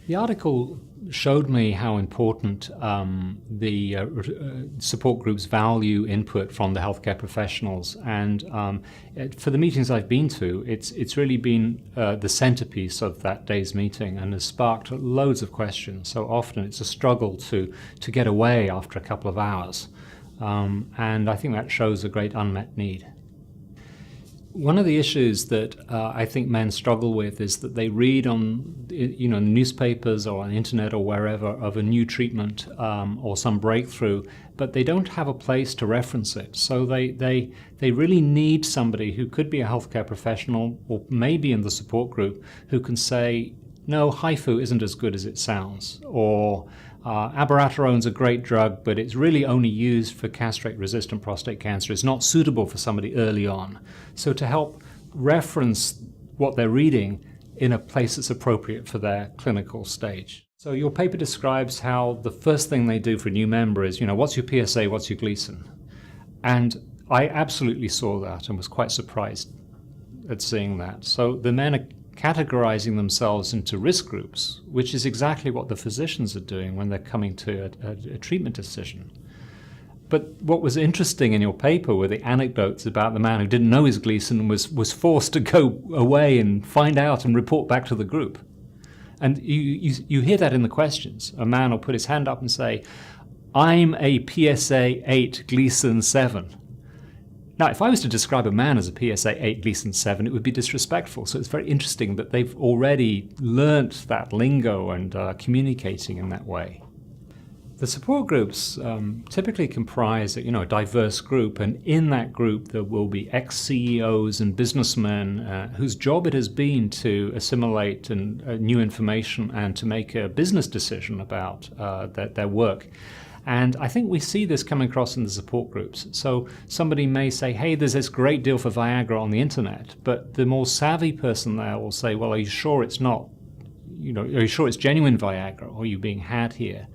The article showed me how important the support groups value input from the healthcare professionals, and for the meetings I've been to, it's really been the centerpiece of that day's meeting and has sparked loads of questions. So often it's a struggle to get away after a couple of hours, and I think that shows a great unmet need. One of the issues that I think men struggle with is that they read on, newspapers or on the internet or wherever of a new treatment or some breakthrough, but they don't have a place to reference it. So they really need somebody who could be a healthcare professional or maybe in the support group who can say, no, HIFU isn't as good as it sounds, or abiraterone's a great drug, but it's really only used for castrate-resistant prostate cancer. It's not suitable for somebody early on. So to help reference what they're reading in a place that's appropriate for their clinical stage. So your paper describes how the first thing they do for a new member is, what's your PSA, what's your Gleason? And I absolutely saw that and was quite surprised at seeing that. So the men are categorizing themselves into risk groups, which is exactly what the physicians are doing when they're coming to a treatment decision. But what was interesting in your paper were the anecdotes about the man who didn't know his Gleason and was forced to go away and find out and report back to the group. And you hear that in the questions. A man will put his hand up and say, I'm a PSA 8 Gleason 7. Now, if I was to describe a man as a PSA 8 Gleason 7, it would be disrespectful. So it's very interesting that they've already learnt that lingo and are communicating in that way. The support groups typically comprise a diverse group, and in that group there will be ex-CEOs and businessmen whose job it has been to assimilate new information and to make a business decision about their work. And I think we see this coming across in the support groups. So somebody may say, hey, there's this great deal for Viagra on the internet, but the more savvy person there will say, well, are you sure it's not, are you sure it's genuine Viagra, or are you being had here?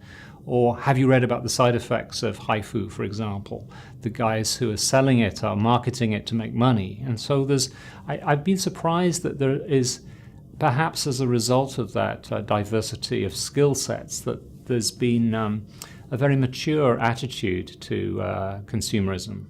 Or have you read about the side effects of HIFU, for example? The guys who are selling it are marketing it to make money. And so I've been surprised that there is, perhaps as a result of that diversity of skill sets, that there's been a very mature attitude to consumerism.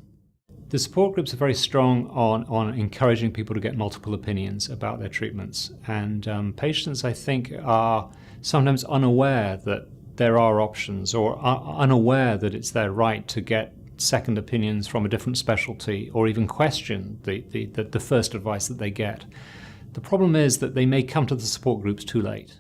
The support groups are very strong on encouraging people to get multiple opinions about their treatments. And patients, I think, are sometimes unaware that there are options, or are unaware that it's their right to get second opinions from a different specialty, or even question the first advice that they get. The problem is that they may come to the support groups too late.